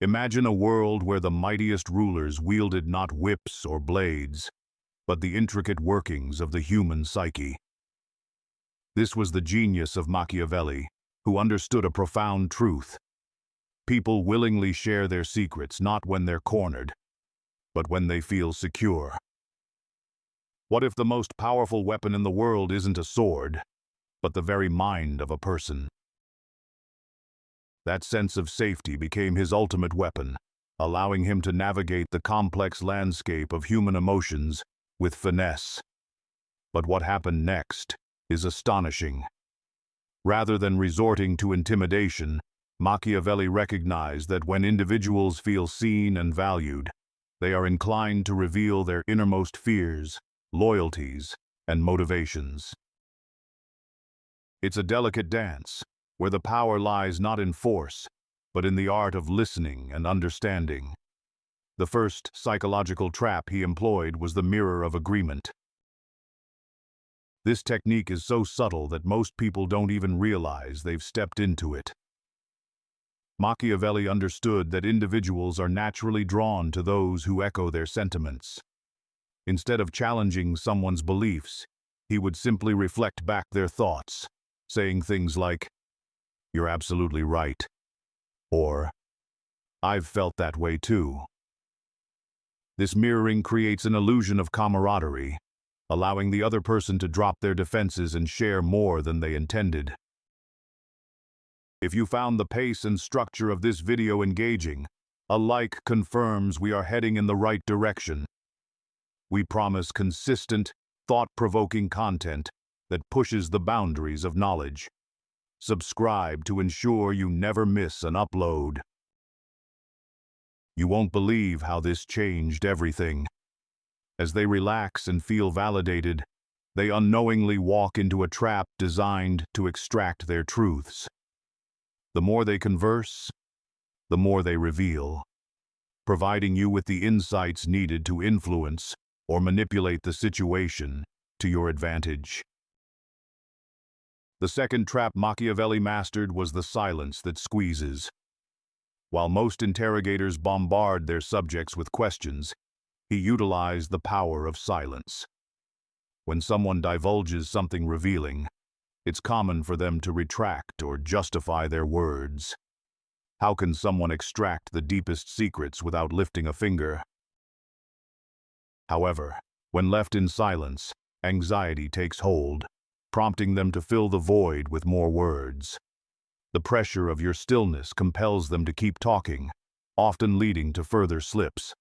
Imagine a world where the mightiest rulers wielded not whips or blades, but the intricate workings of the human psyche. This was the genius of Machiavelli, who understood a profound truth. People willingly share their secrets not when they're cornered, but when they feel secure. What if the most powerful weapon in the world isn't a sword, but the very mind of a person? That sense of safety became his ultimate weapon, allowing him to navigate the complex landscape of human emotions with finesse. But what happened next is astonishing. Rather than resorting to intimidation, Machiavelli recognized that when individuals feel seen and valued, they are inclined to reveal their innermost fears, loyalties, and motivations. It's a delicate dance, where the power lies not in force, but in the art of listening and understanding. The first psychological trap he employed was the mirror of agreement. This technique is so subtle that most people don't even realize they've stepped into it. Machiavelli understood that individuals are naturally drawn to those who echo their sentiments. Instead of challenging someone's beliefs, he would simply reflect back their thoughts, saying things like, "You're absolutely right," or "I've felt that way too." This mirroring creates an illusion of camaraderie, allowing the other person to drop their defenses and share more than they intended. If you found the pace and structure of this video engaging, a like confirms we are heading in the right direction. We promise consistent, thought-provoking content that pushes the boundaries of knowledge. Subscribe to ensure you never miss an upload. You won't believe how this changed everything. As they relax and feel validated, they unknowingly walk into a trap designed to extract their truths. The more they converse, the more they reveal, providing you with the insights needed to influence or manipulate the situation to your advantage. The second trap Machiavelli mastered was the silence that squeezes. While most interrogators bombard their subjects with questions, he utilized the power of silence. When someone divulges something revealing, it's common for them to retract or justify their words. How can someone extract the deepest secrets without lifting a finger? However, when left in silence, anxiety takes hold, prompting them to fill the void with more words. The pressure of your stillness compels them to keep talking, often leading to further slips.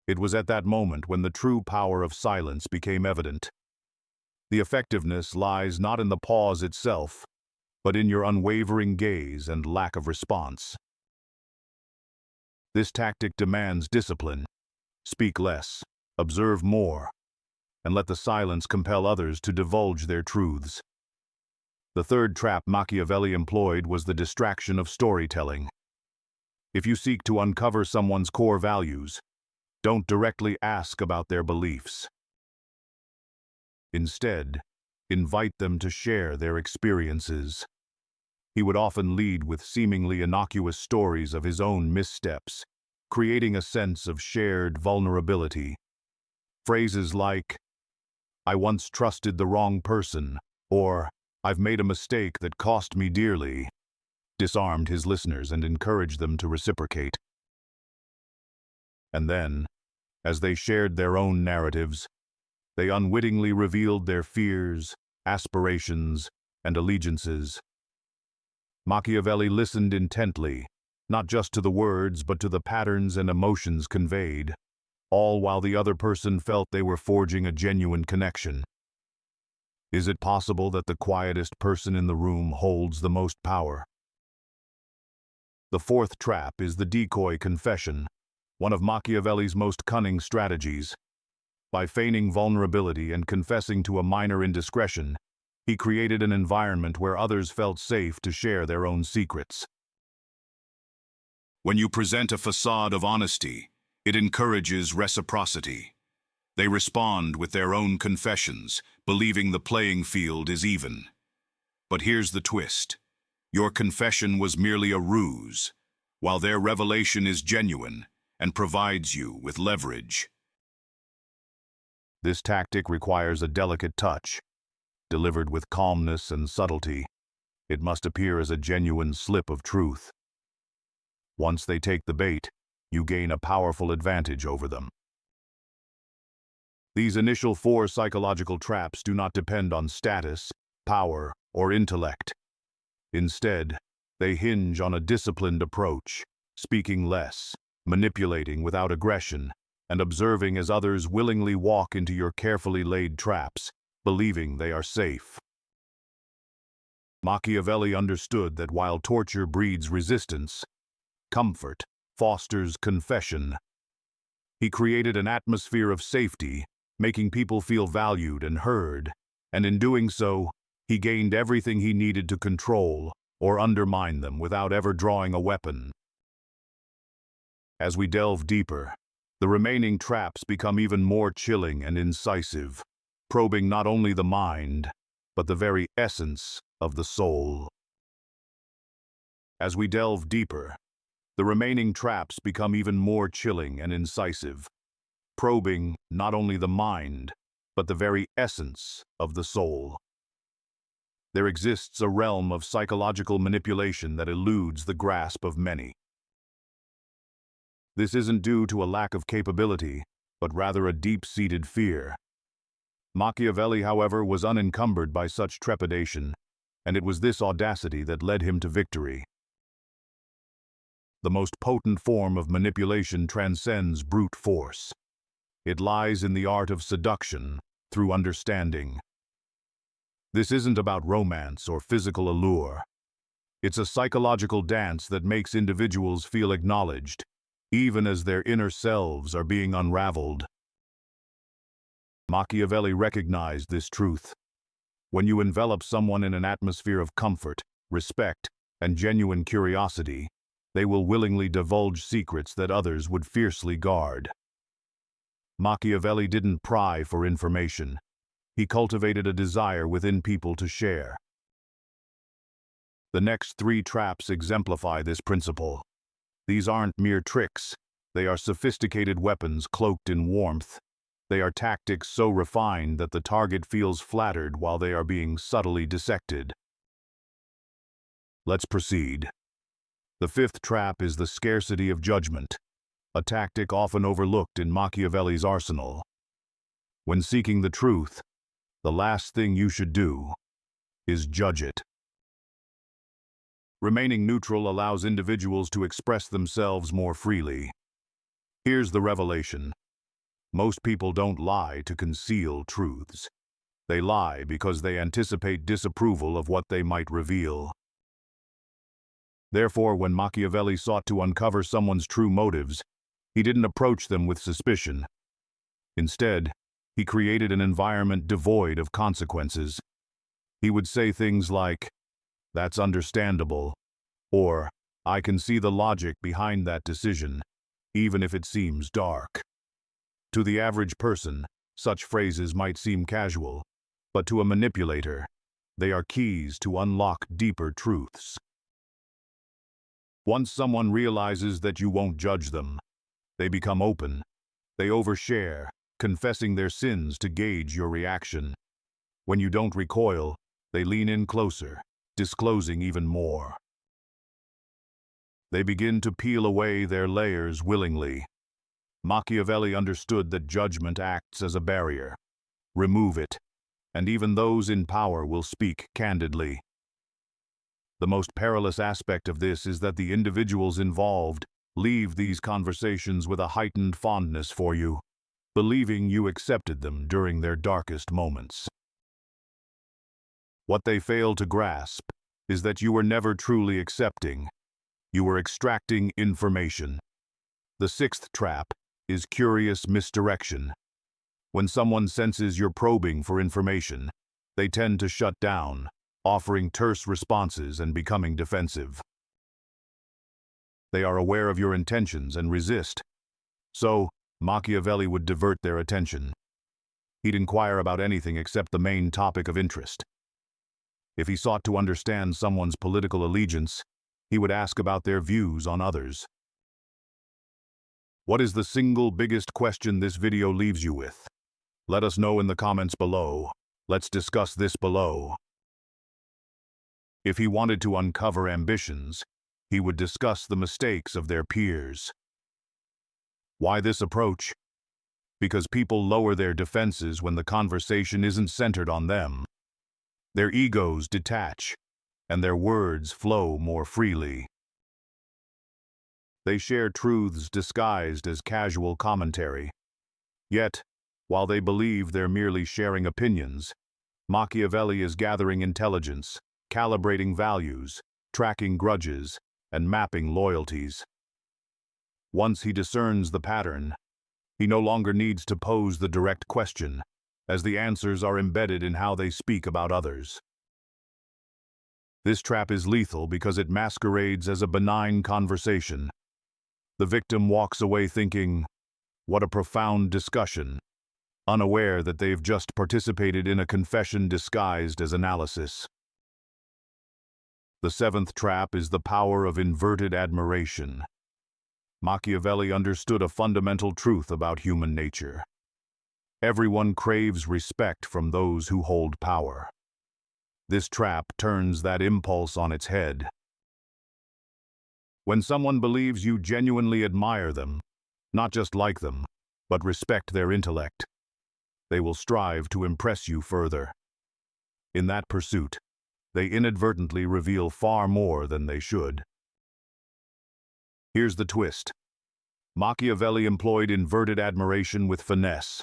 It was at that moment when the true power of silence became evident. The effectiveness lies not in the pause itself, but in your unwavering gaze and lack of response. This tactic demands discipline. Speak less, observe more, and let the silence compel others to divulge their truths. The third trap Machiavelli employed was the distraction of storytelling. If you seek to uncover someone's core values, don't directly ask about their beliefs. Instead, invite them to share their experiences. He would often lead with seemingly innocuous stories of his own missteps, creating a sense of shared vulnerability. Phrases like, "I once trusted the wrong person," or "I've made a mistake that cost me dearly," disarmed his listeners and encouraged them to reciprocate. And then, as they shared their own narratives, they unwittingly revealed their fears, aspirations, and allegiances. Machiavelli listened intently, not just to the words but to the patterns and emotions conveyed, all while the other person felt they were forging a genuine connection. Is it possible that the quietest person in the room holds the most power? The fourth trap is the decoy confession, one of Machiavelli's most cunning strategies. By feigning vulnerability and confessing to a minor indiscretion, he created an environment where others felt safe to share their own secrets. When you present a facade of honesty, it encourages reciprocity. They respond with their own confessions, believing the playing field is even. But here's the twist. Your confession was merely a ruse, while their revelation is genuine and provides you with leverage. This tactic requires a delicate touch, delivered with calmness and subtlety. It must appear as a genuine slip of truth. Once they take the bait, you gain a powerful advantage over them. These initial 4 psychological traps do not depend on status, power, or intellect. Instead, they hinge on a disciplined approach, speaking less, manipulating without aggression, and observing as others willingly walk into your carefully laid traps, believing they are safe. Machiavelli understood that while torture breeds resistance, comfort fosters confession. He created an atmosphere of safety, making people feel valued and heard, and in doing so, he gained everything he needed to control or undermine them without ever drawing a weapon. As we delve deeper, the remaining traps become even more chilling and incisive, probing not only the mind, but the very essence of the soul. As we delve deeper, the remaining traps become even more chilling and incisive, probing not only the mind, but the very essence of the soul. There exists a realm of psychological manipulation that eludes the grasp of many. This isn't due to a lack of capability, but rather a deep-seated fear. Machiavelli, however, was unencumbered by such trepidation, and it was this audacity that led him to victory. The most potent form of manipulation transcends brute force. It lies in the art of seduction through understanding. This isn't about romance or physical allure. It's a psychological dance that makes individuals feel acknowledged, even as their inner selves are being unraveled. Machiavelli recognized this truth. When you envelop someone in an atmosphere of comfort, respect, and genuine curiosity, they will willingly divulge secrets that others would fiercely guard. Machiavelli didn't pry for information. He cultivated a desire within people to share. The next 3 traps exemplify this principle. These aren't mere tricks. They are sophisticated weapons cloaked in warmth. They are tactics so refined that the target feels flattered while they are being subtly dissected. Let's proceed. The 5th trap is the scarcity of judgment, a tactic often overlooked in Machiavelli's arsenal. When seeking the truth, the last thing you should do is judge it. Remaining neutral allows individuals to express themselves more freely. Here's the revelation. Most people don't lie to conceal truths. They lie because they anticipate disapproval of what they might reveal. Therefore, when Machiavelli sought to uncover someone's true motives, he didn't approach them with suspicion. Instead, he created an environment devoid of consequences. He would say things like, "That's understandable," or "I can see the logic behind that decision, even if it seems dark." To the average person, such phrases might seem casual, but to a manipulator, they are keys to unlock deeper truths. Once someone realizes that you won't judge them, they become open. They overshare, confessing their sins to gauge your reaction. When you don't recoil, they lean in closer, disclosing even more. They begin to peel away their layers willingly. Machiavelli understood that judgment acts as a barrier. Remove it, and even those in power will speak candidly. The most perilous aspect of this is that the individuals involved leave these conversations with a heightened fondness for you, believing you accepted them during their darkest moments. What they fail to grasp is that you were never truly accepting. You were extracting information. The 6th trap is curious misdirection. When someone senses you're probing for information, they tend to shut down, offering terse responses and becoming defensive. They are aware of your intentions and resist. So, Machiavelli would divert their attention. He'd inquire about anything except the main topic of interest. If he sought to understand someone's political allegiance, He would ask about their views on others. What is the single biggest question this video leaves you with? Let us know in the comments below. Let's discuss this below. If he wanted to uncover ambitions, he would discuss the mistakes of their peers. Why this approach? Because people lower their defenses when the conversation isn't centered on them. Their egos detach, and their words flow more freely. They share truths disguised as casual commentary. Yet, while they believe they're merely sharing opinions, Machiavelli is gathering intelligence, calibrating values, tracking grudges, and mapping loyalties. Once he discerns the pattern, he no longer needs to pose the direct question, as the answers are embedded in how they speak about others. This trap is lethal because it masquerades as a benign conversation. The victim walks away thinking, "What a profound discussion," unaware that they've just participated in a confession disguised as analysis. The seventh trap is the power of inverted admiration. Machiavelli understood a fundamental truth about human nature. Everyone craves respect from those who hold power. This trap turns that impulse on its head. When someone believes you genuinely admire them, not just like them, but respect their intellect, they will strive to impress you further. In that pursuit, they inadvertently reveal far more than they should. Here's the twist. Machiavelli employed inverted admiration with finesse.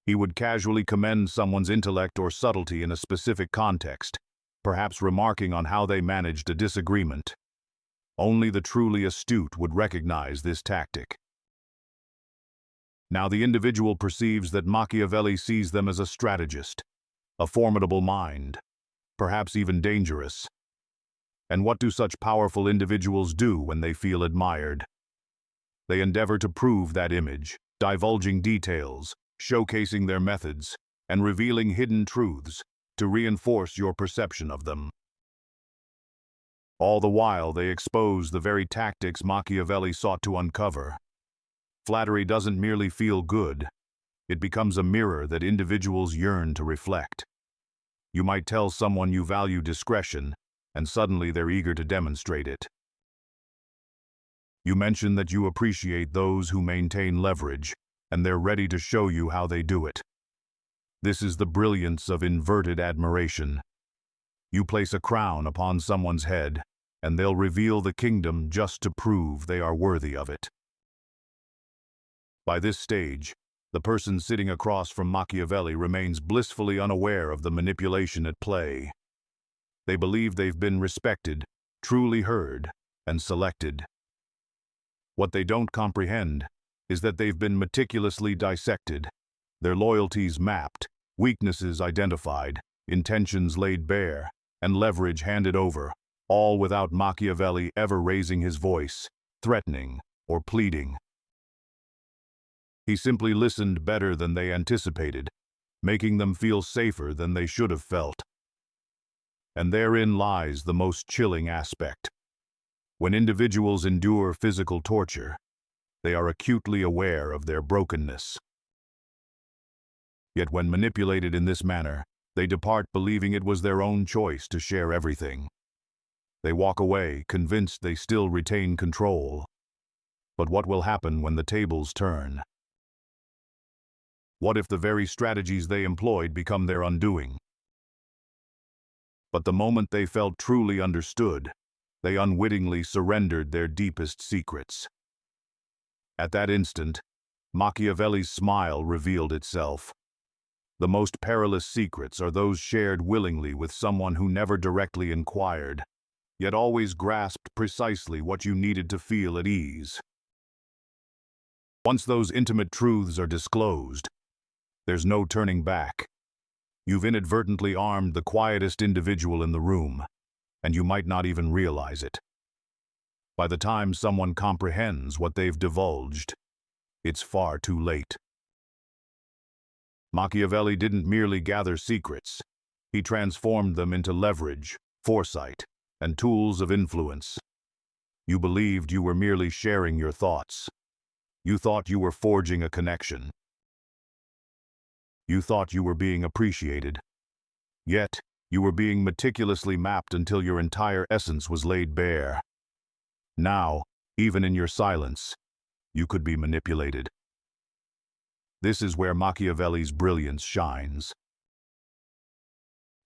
He would casually commend someone's intellect or subtlety in a specific context, perhaps remarking on how they managed a disagreement. Only the truly astute would recognize this tactic. Now the individual perceives that Machiavelli sees them as a strategist, a formidable mind, perhaps even dangerous. And what do such powerful individuals do when they feel admired? They endeavor to prove that image, divulging details, showcasing their methods, and revealing hidden truths to reinforce your perception of them. All the while, they expose the very tactics Machiavelli sought to uncover. Flattery doesn't merely feel good. It becomes a mirror that individuals yearn to reflect. You might tell someone you value discretion, and suddenly they're eager to demonstrate it. You mention that you appreciate those who maintain leverage, and they're ready to show you how they do it. This is the brilliance of inverted admiration. You place a crown upon someone's head, and they'll reveal the kingdom just to prove they are worthy of it. By this stage, the person sitting across from Machiavelli remains blissfully unaware of the manipulation at play. They believe they've been respected, truly heard, and selected. What they don't comprehend is that they've been meticulously dissected, their loyalties mapped, weaknesses identified, intentions laid bare, and leverage handed over, all without Machiavelli ever raising his voice, threatening, or pleading. He simply listened better than they anticipated, making them feel safer than they should have felt. And therein lies the most chilling aspect. When individuals endure physical torture, they are acutely aware of their brokenness. Yet when manipulated in this manner, they depart believing it was their own choice to share everything. They walk away, convinced they still retain control. But what will happen when the tables turn? What if the very strategies they employed become their undoing? But the moment they felt truly understood, they unwittingly surrendered their deepest secrets. At that instant, Machiavelli's smile revealed itself. The most perilous secrets are those shared willingly with someone who never directly inquired, yet always grasped precisely what you needed to feel at ease. Once those intimate truths are disclosed, there's no turning back. You've inadvertently armed the quietest individual in the room, and you might not even realize it. By the time someone comprehends what they've divulged, it's far too late. Machiavelli didn't merely gather secrets. He transformed them into leverage, foresight, and tools of influence. You believed you were merely sharing your thoughts. You thought you were forging a connection. You thought you were being appreciated. Yet, you were being meticulously mapped until your entire essence was laid bare. Now, even in your silence, you could be manipulated. This is where Machiavelli's brilliance shines.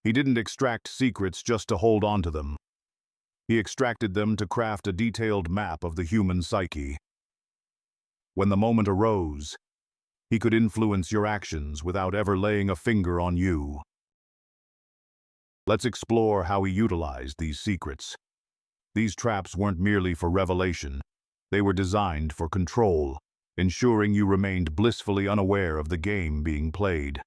He didn't extract secrets just to hold on to them. He extracted them to craft a detailed map of the human psyche. When the moment arose, he could influence your actions without ever laying a finger on you. Let's explore how he utilized these secrets. These traps weren't merely for revelation. They were designed for control, ensuring you remained blissfully unaware of the game being played.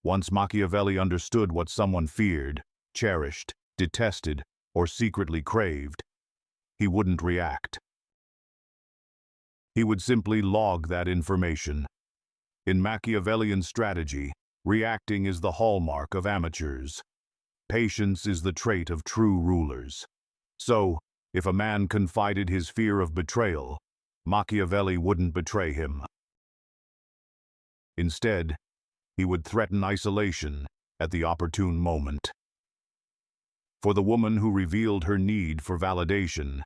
Once Machiavelli understood what someone feared, cherished, detested, or secretly craved, he wouldn't react. He would simply log that information. In Machiavellian strategy, reacting is the hallmark of amateurs. Patience is the trait of true rulers. So, if a man confided his fear of betrayal, Machiavelli wouldn't betray him. Instead, he would threaten isolation at the opportune moment. For the woman who revealed her need for validation,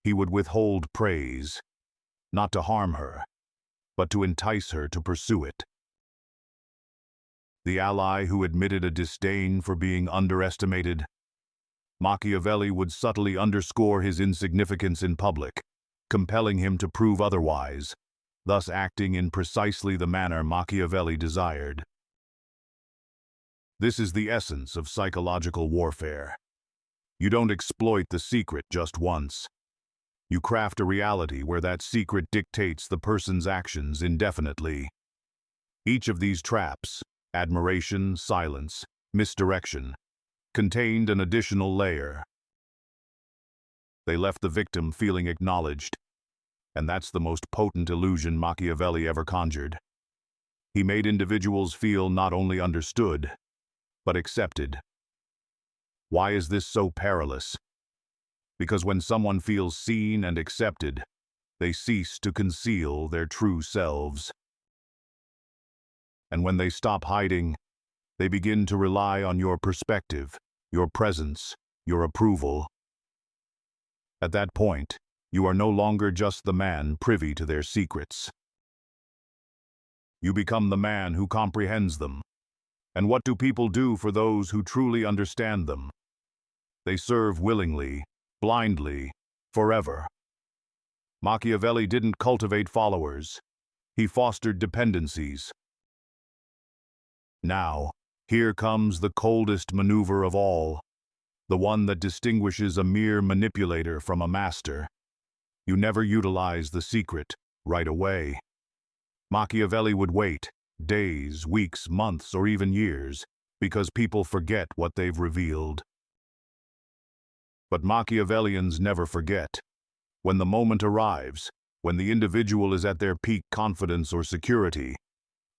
he would withhold praise, not to harm her, but to entice her to pursue it. The ally who admitted a disdain for being underestimated, Machiavelli would subtly underscore his insignificance in public, compelling him to prove otherwise, thus acting in precisely the manner Machiavelli desired. This is the essence of psychological warfare. You don't exploit the secret just once. You craft a reality where that secret dictates the person's actions indefinitely. Each of these traps, admiration, silence, misdirection, contained an additional layer. They left the victim feeling acknowledged, and that's the most potent illusion Machiavelli ever conjured. He made individuals feel not only understood, but accepted. Why is this so perilous? Because when someone feels seen and accepted, they cease to conceal their true selves. And when they stop hiding, they begin to rely on your perspective, your presence, your approval. At that point, you are no longer just the man privy to their secrets. You become the man who comprehends them. And what do people do for those who truly understand them? They serve willingly, blindly, forever. Machiavelli didn't cultivate followers. He fostered dependencies. Now, here comes the coldest maneuver of all, the one that distinguishes a mere manipulator from a master. You never utilize the secret right away. Machiavelli would wait, days, weeks, months, or even years, because people forget what they've revealed. But Machiavellians never forget. When the moment arrives, when the individual is at their peak confidence or security,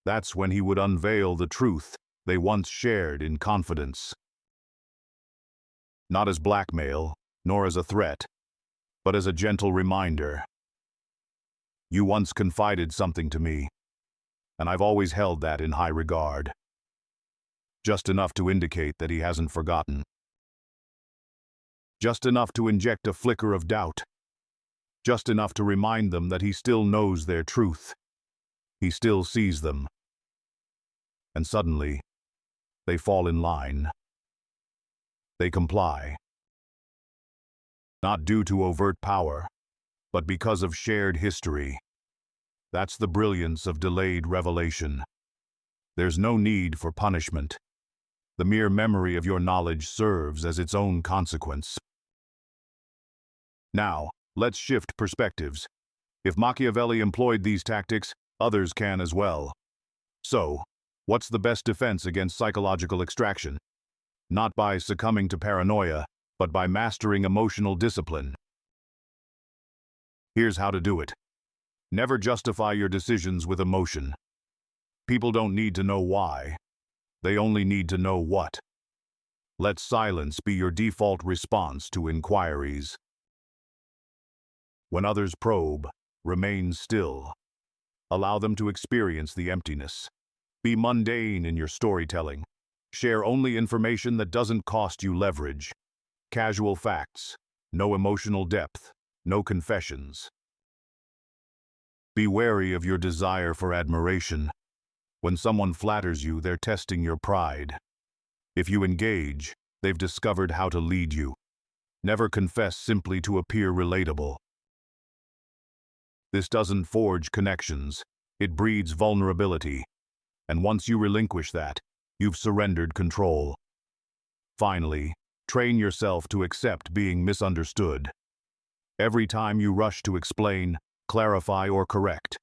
that's when he would unveil the truth they once shared in confidence. Not as blackmail, nor as a threat, but as a gentle reminder. You once confided something to me, and I've always held that in high regard. Just enough to indicate that he hasn't forgotten. Just enough to inject a flicker of doubt. Just enough to remind them that he still knows their truth. He still sees them. And suddenly, they fall in line. They comply. Not due to overt power, but because of shared history. That's the brilliance of delayed revelation. There's no need for punishment. The mere memory of your knowledge serves as its own consequence. Now, let's shift perspectives. If Machiavelli employed these tactics, others can as well. So, what's the best defense against psychological extraction? Not by succumbing to paranoia, but by mastering emotional discipline. Here's how to do it. Never justify your decisions with emotion. People don't need to know why. They only need to know what. Let silence be your default response to inquiries. When others probe, remain still. Allow them to experience the emptiness. Be mundane in your storytelling. Share only information that doesn't cost you leverage. Casual facts, no emotional depth, no confessions. Be wary of your desire for admiration. When someone flatters you, they're testing your pride. If you engage, they've discovered how to lead you. Never confess simply to appear relatable. This doesn't forge connections, it breeds vulnerability. And once you relinquish that, you've surrendered control. Finally, train yourself to accept being misunderstood. Every time you rush to explain, clarify, or correct,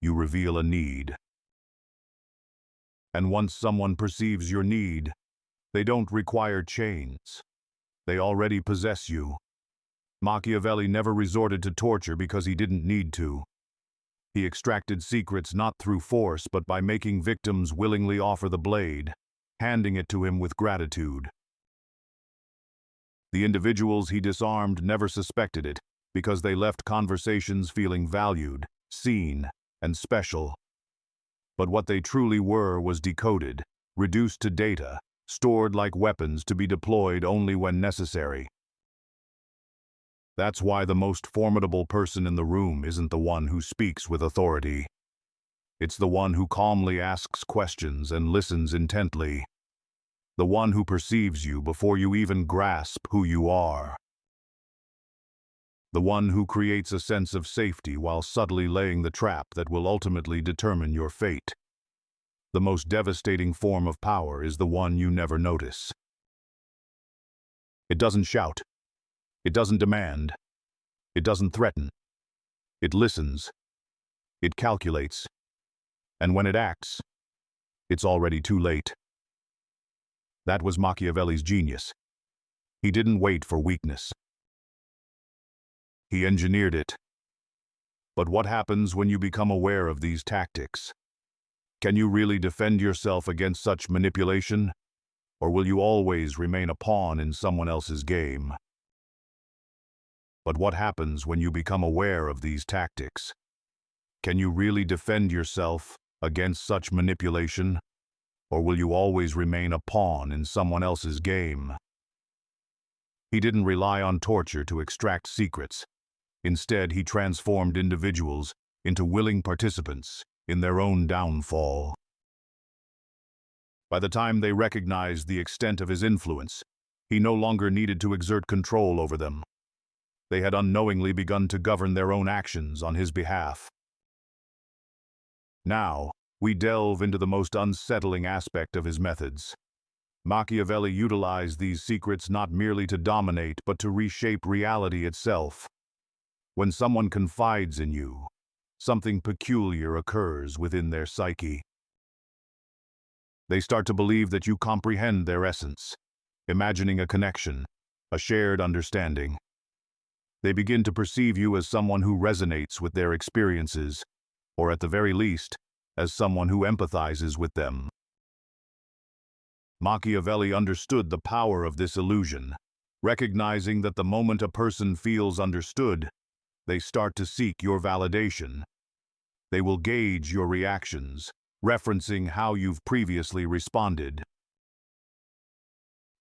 you reveal a need. And once someone perceives your need, they don't require chains. They already possess you. Machiavelli never resorted to torture because he didn't need to. He extracted secrets not through force but by making victims willingly offer the blade, handing it to him with gratitude. The individuals he disarmed never suspected it because they left conversations feeling valued, seen, and special. But what they truly were was decoded, reduced to data, stored like weapons to be deployed only when necessary. That's why the most formidable person in the room isn't the one who speaks with authority. It's the one who calmly asks questions and listens intently. The one who perceives you before you even grasp who you are. The one who creates a sense of safety while subtly laying the trap that will ultimately determine your fate. The most devastating form of power is the one you never notice. It doesn't shout. It doesn't demand. It doesn't threaten. It listens. It calculates. And when it acts, it's already too late. That was Machiavelli's genius. He didn't wait for weakness. He engineered it. But what happens when you become aware of these tactics? Can you really defend yourself against such manipulation? Or will you always remain a pawn in someone else's game? But what happens when you become aware of these tactics? Can you really defend yourself against such manipulation? Or will you always remain a pawn in someone else's game? He didn't rely on torture to extract secrets. Instead, he transformed individuals into willing participants in their own downfall. By the time they recognized the extent of his influence, he no longer needed to exert control over them. They had unknowingly begun to govern their own actions on his behalf. Now, we delve into the most unsettling aspect of his methods. Machiavelli utilized these secrets not merely to dominate, but to reshape reality itself. When someone confides in you, something peculiar occurs within their psyche. They start to believe that you comprehend their essence, imagining a connection, a shared understanding. They begin to perceive you as someone who resonates with their experiences, or at the very least, as someone who empathizes with them. Machiavelli understood the power of this illusion, recognizing that the moment a person feels understood, they start to seek your validation. They will gauge your reactions, referencing how you've previously responded.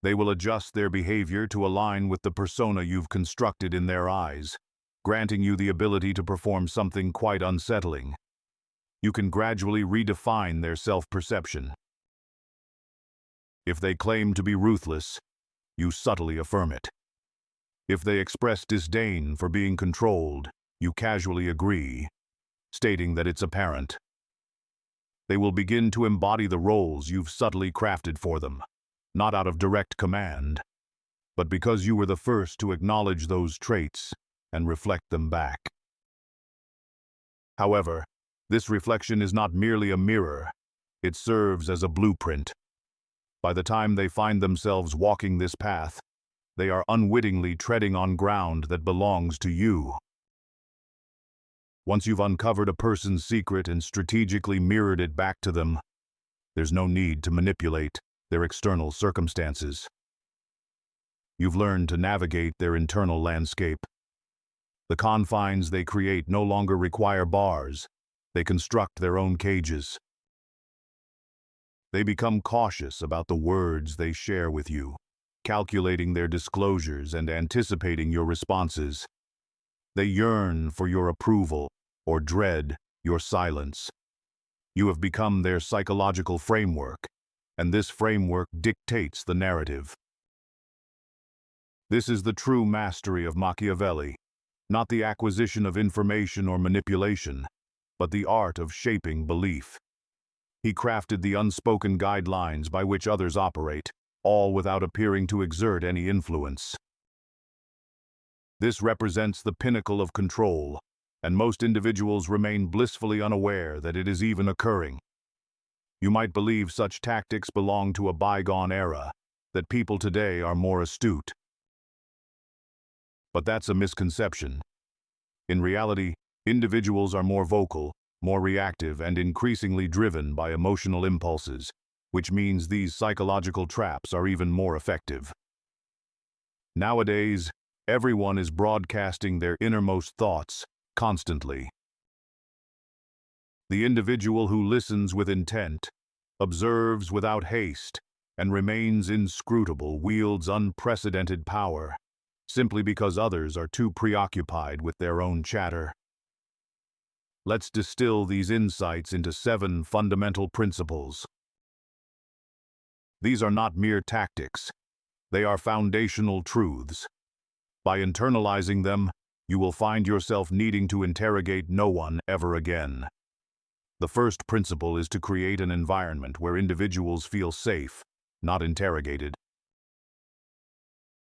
They will adjust their behavior to align with the persona you've constructed in their eyes, granting you the ability to perform something quite unsettling. You can gradually redefine their self-perception. If they claim to be ruthless, you subtly affirm it. If they express disdain for being controlled, you casually agree, stating that it's apparent. They will begin to embody the roles you've subtly crafted for them, not out of direct command, but because you were the first to acknowledge those traits and reflect them back. However, this reflection is not merely a mirror, it serves as a blueprint. By the time they find themselves walking this path, they are unwittingly treading on ground that belongs to you. Once you've uncovered a person's secret and strategically mirrored it back to them, there's no need to manipulate their external circumstances. You've learned to navigate their internal landscape. The confines they create no longer require bars. They construct their own cages. They become cautious about the words they share with you, calculating their disclosures and anticipating your responses. They yearn for your approval or dread your silence. You have become their psychological framework, and this framework dictates the narrative. This is the true mastery of Machiavelli, not the acquisition of information or manipulation, but the art of shaping belief. He crafted the unspoken guidelines by which others operate, all without appearing to exert any influence. This represents the pinnacle of control, and most individuals remain blissfully unaware that it is even occurring. You might believe such tactics belong to a bygone era, that people today are more astute. But that's a misconception. In reality, individuals are more vocal, more reactive, and increasingly driven by emotional impulses, which means these psychological traps are even more effective. Nowadays, everyone is broadcasting their innermost thoughts, constantly. The individual who listens with intent, observes without haste, and remains inscrutable wields unprecedented power, simply because others are too preoccupied with their own chatter. Let's distill these insights into 7 fundamental principles. These are not mere tactics. They are foundational truths. By internalizing them, you will find yourself needing to interrogate no one ever again. The first principle is to create an environment where individuals feel safe, not interrogated.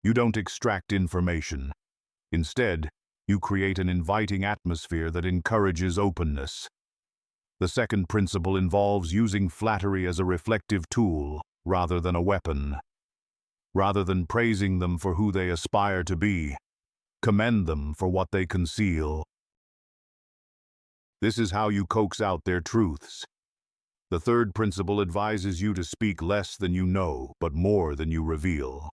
You don't extract information. Instead, you create an inviting atmosphere that encourages openness. The second principle involves using flattery as a reflective tool rather than a weapon. Rather than praising them for who they aspire to be, commend them for what they conceal. This is how you coax out their truths. The third principle advises you to speak less than you know, but more than you reveal.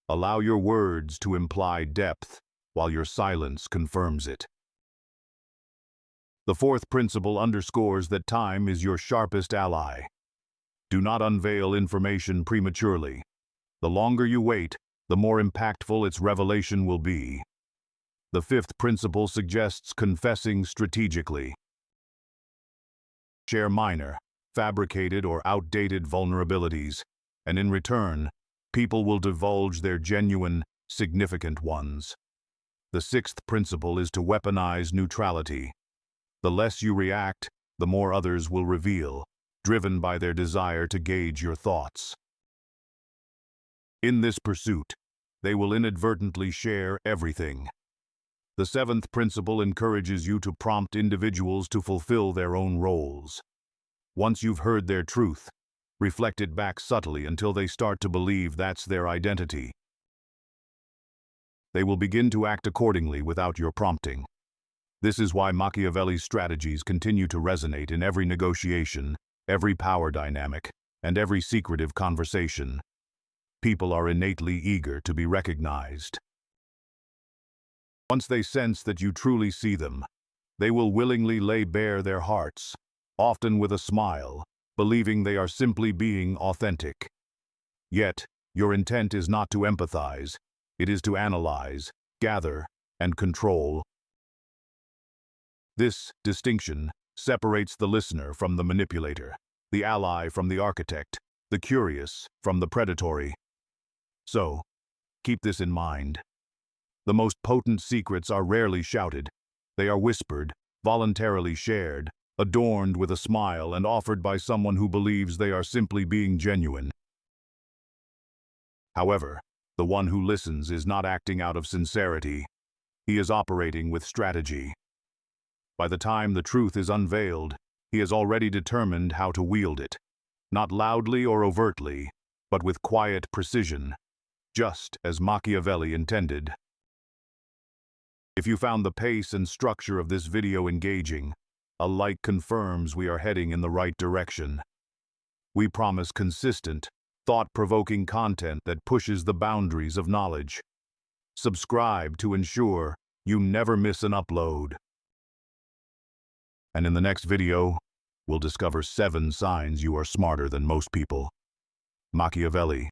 Allow your words to imply depth, while your silence confirms it. The fourth principle underscores that time is your sharpest ally. Do not unveil information prematurely. The longer you wait, the more impactful its revelation will be. The fifth principle suggests confessing strategically. Share minor, fabricated or outdated vulnerabilities, and in return, people will divulge their genuine, significant ones. The sixth principle is to weaponize neutrality. The less you react, the more others will reveal, driven by their desire to gauge your thoughts. In this pursuit, they will inadvertently share everything. The seventh principle encourages you to prompt individuals to fulfill their own roles. Once you've heard their truth, reflect it back subtly until they start to believe that's their identity. They will begin to act accordingly without your prompting. This is why Machiavelli's strategies continue to resonate in every negotiation, every power dynamic, and every secretive conversation. People are innately eager to be recognized. Once they sense that you truly see them, they will willingly lay bare their hearts, often with a smile, believing they are simply being authentic. Yet, your intent is not to empathize. It is to analyze, gather, and control. This distinction separates the listener from the manipulator, the ally from the architect, the curious from the predatory. So, keep this in mind. The most potent secrets are rarely shouted. They are whispered, voluntarily shared, adorned with a smile, and offered by someone who believes they are simply being genuine. However, the one who listens is not acting out of sincerity. He is operating with strategy. By the time the truth is unveiled, he has already determined how to wield it, not loudly or overtly, but with quiet precision, just as Machiavelli intended. If you found the pace and structure of this video engaging, a like confirms we are heading in the right direction. We promise consistent, thought-provoking content that pushes the boundaries of knowledge. Subscribe to ensure You never miss an upload. And in the next video, we'll discover 7 signs you are smarter than most people. Machiavelli.